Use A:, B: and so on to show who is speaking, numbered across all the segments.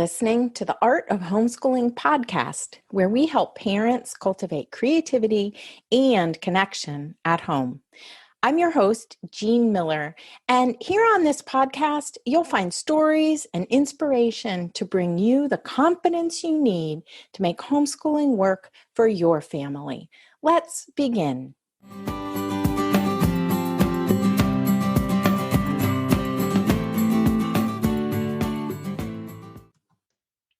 A: listening to the Art of Homeschooling podcast, where we help parents cultivate creativity and connection at home. I'm your host, Jean Miller, and here on this podcast, you'll find stories and inspiration to bring you the confidence you need to make homeschooling work for your family. Let's begin.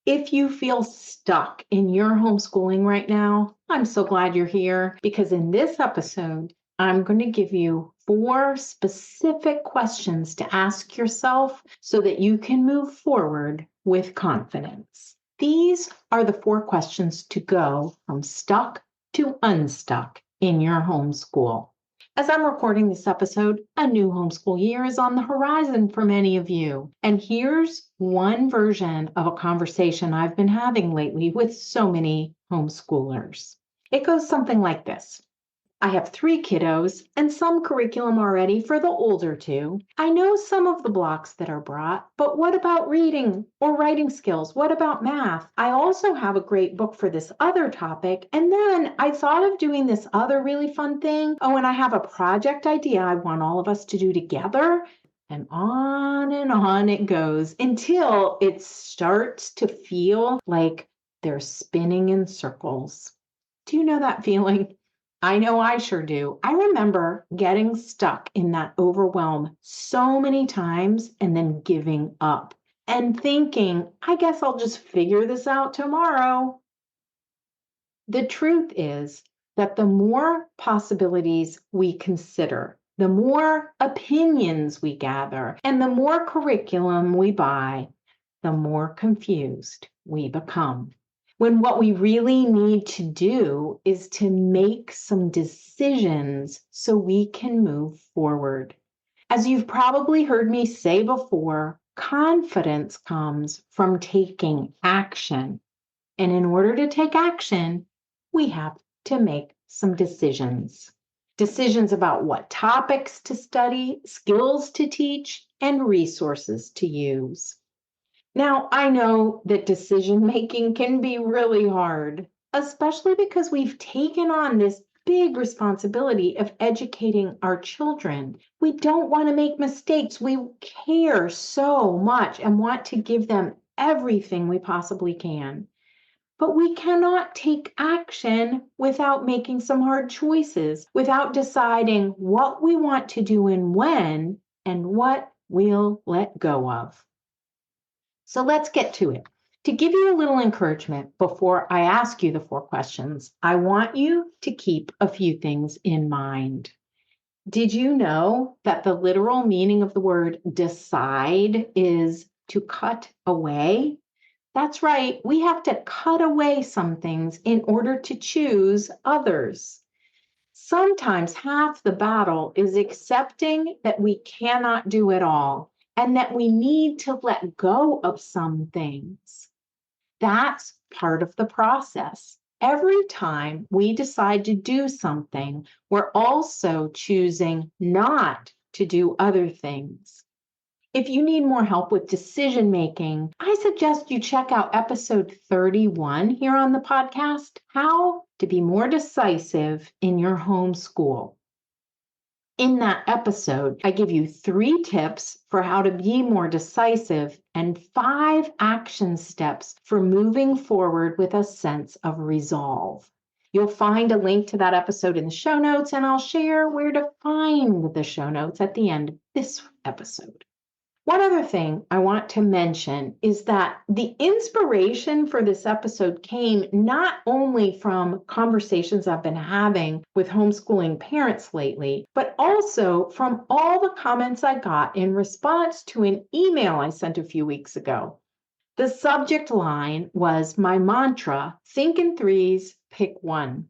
A: If you feel stuck in your homeschooling right now, I'm so glad you're here because in this episode, I'm going to give you 4 specific questions to ask yourself so that you can move forward with confidence. These are the 4 questions to go from stuck to unstuck in your homeschool. As I'm recording this episode, a new homeschool year is on the horizon for many of you. And here's one version of a conversation I've been having lately with so many homeschoolers. It goes something like this. I have 3 kiddos and some curriculum already for the older 2. I know some of the blocks that are brought, but what about reading or writing skills? What about math? I also have a great book for this other topic. And then I thought of doing this other really fun thing. Oh, and I have a project idea I want all of us to do together. And on it goes until it starts to feel like they're spinning in circles. Do you know that feeling? I know I sure do. I remember getting stuck in that overwhelm so many times and then giving up and thinking, I guess I'll just figure this out tomorrow. The truth is that the more possibilities we consider, the more opinions we gather, and the more curriculum we buy, the more confused we become. When what we really need to do is to make some decisions so we can move forward. As you've probably heard me say before, confidence comes from taking action. And in order to take action, we have to make some decisions. Decisions about what topics to study, skills to teach, and resources to use. Now, I know that decision-making can be really hard, especially because we've taken on this big responsibility of educating our children. We don't want to make mistakes. We care so much and want to give them everything we possibly can. But we cannot take action without making some hard choices, without deciding what we want to do and when, and what we'll let go of. So let's get to it. To give you a little encouragement before I ask you the 4 questions, I want you to keep a few things in mind. Did you know that the literal meaning of the word decide is to cut away? That's right. We have to cut away some things in order to choose others. Sometimes half the battle is accepting that we cannot do it all, and that we need to let go of some things. That's part of the process. Every time we decide to do something, we're also choosing not to do other things. If you need more help with decision making, I suggest you check out episode 31 here on the podcast, How to Be More Decisive in Your Homeschool. In that episode, I give you 3 tips for how to be more decisive and 5 action steps for moving forward with a sense of resolve. You'll find a link to that episode in the show notes, and I'll share where to find the show notes at the end of this episode. One other thing I want to mention is that the inspiration for this episode came not only from conversations I've been having with homeschooling parents lately, but also from all the comments I got in response to an email I sent a few weeks ago. The subject line was my mantra, think in 3s, pick 1.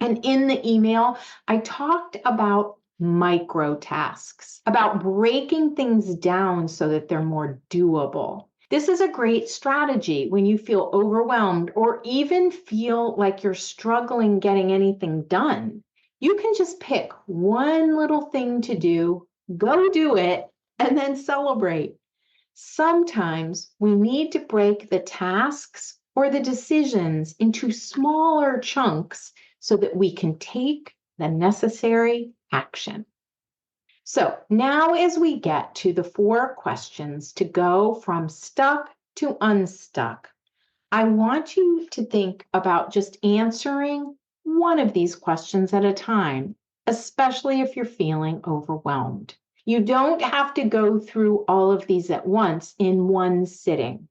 A: And in the email, I talked about micro tasks, about breaking things down so that they're more doable. This is a great strategy when you feel overwhelmed or even feel like you're struggling getting anything done. You can just pick one little thing to do, go do it, and then celebrate. Sometimes we need to break the tasks or the decisions into smaller chunks so that we can take the necessary action. So now as we get to the 4 questions to go from stuck to unstuck, I want you to think about just answering one of these questions at a time, especially if you're feeling overwhelmed. You don't have to go through all of these at once in one sitting.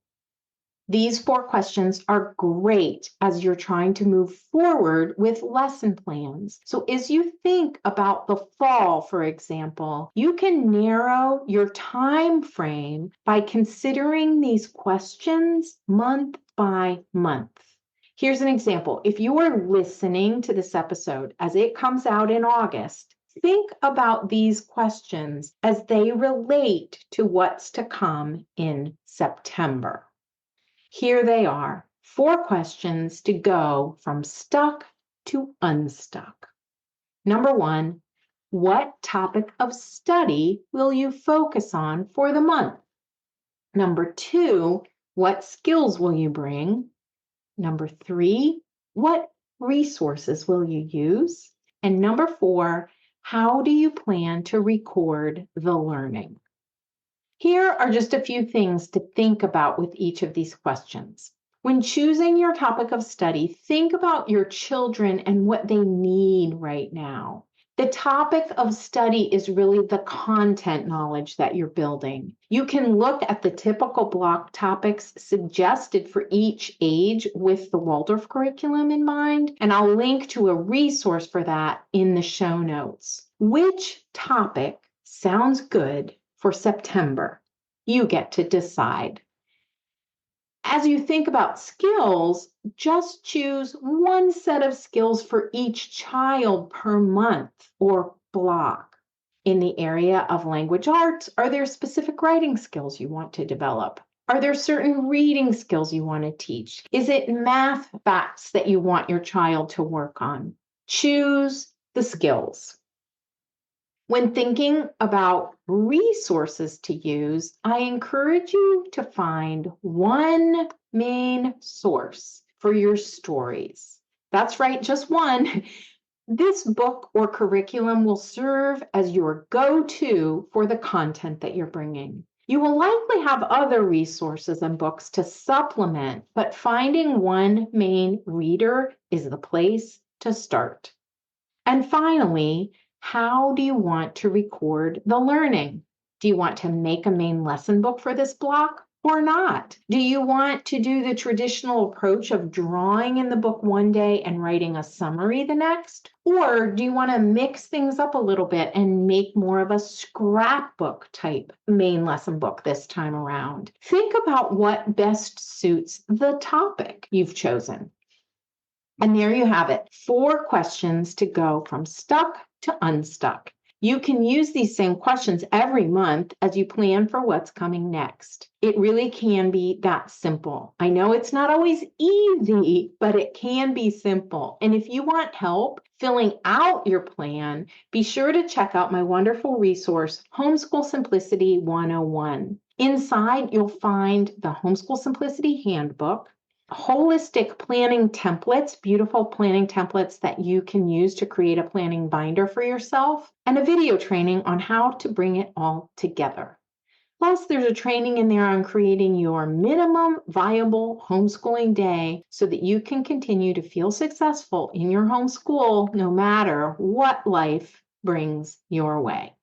A: These 4 questions are great as you're trying to move forward with lesson plans. So as you think about the fall, for example, you can narrow your time frame by considering these questions month by month. Here's an example. If you are listening to this episode as it comes out in August, think about these questions as they relate to what's to come in September. Here they are, 4 questions to go from stuck to unstuck. Number 1, what topic of study will you focus on for the month? Number 2, what skills will you bring? Number 3, what resources will you use? And number 4, how do you plan to record the learning? Here are just a few things to think about with each of these questions. When choosing your topic of study, think about your children and what they need right now. The topic of study is really the content knowledge that you're building. You can look at the typical block topics suggested for each age with the Waldorf curriculum in mind, and I'll link to a resource for that in the show notes. Which topic sounds good for September? You get to decide. As you think about skills, just choose one set of skills for each child per month or block. In the area of language arts, are there specific writing skills you want to develop? Are there certain reading skills you want to teach? Is it math facts that you want your child to work on? Choose the skills. When thinking about resources to use, I encourage you to find one main source for your stories. That's right, just one. This book or curriculum will serve as your go-to for the content that you're bringing. You will likely have other resources and books to supplement, but finding one main reader is the place to start. And finally, how do you want to record the learning? Do you want to make a main lesson book for this block or not? Do you want to do the traditional approach of drawing in the book one day and writing a summary the next? Or do you want to mix things up a little bit and make more of a scrapbook type main lesson book this time around? Think about what best suits the topic you've chosen. And there you have it, 4 questions to go from stuck to unstuck. You can use these same questions every month as you plan for what's coming next. It really can be that simple. I know it's not always easy, but it can be simple. And if you want help filling out your plan, be sure to check out my wonderful resource, Homeschool Simplicity 101. Inside, you'll find the Homeschool Simplicity Handbook, holistic planning templates, beautiful planning templates that you can use to create a planning binder for yourself, and a video training on how to bring it all together. Plus, there's a training in there on creating your minimum viable homeschooling day so that you can continue to feel successful in your homeschool no matter what life brings your way.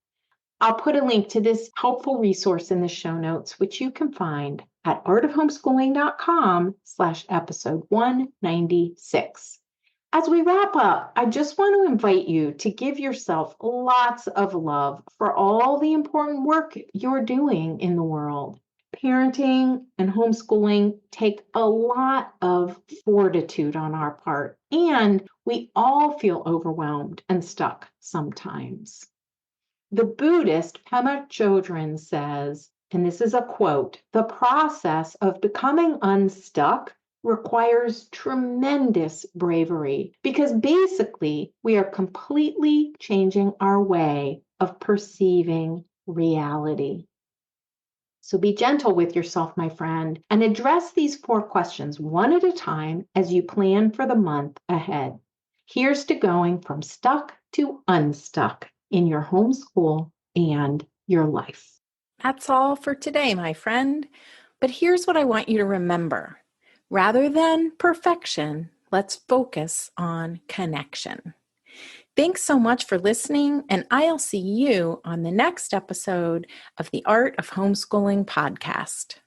A: I'll put a link to this helpful resource in the show notes, which you can find at artofhomeschooling.com/episode 196. As we wrap up, I just want to invite you to give yourself lots of love for all the important work you're doing in the world. Parenting and homeschooling take a lot of fortitude on our part, and we all feel overwhelmed and stuck sometimes. The Buddhist Pema Chodron says, and this is a quote, "The process of becoming unstuck requires tremendous bravery because basically we are completely changing our way of perceiving reality." So be gentle with yourself, my friend, and address these 4 questions one at a time as you plan for the month ahead. Here's to going from stuck to unstuck in your homeschool and your life.
B: That's all for today, my friend. But here's what I want you to remember. Rather than perfection, let's focus on connection. Thanks so much for listening, and I'll see you on the next episode of the Art of Homeschooling podcast.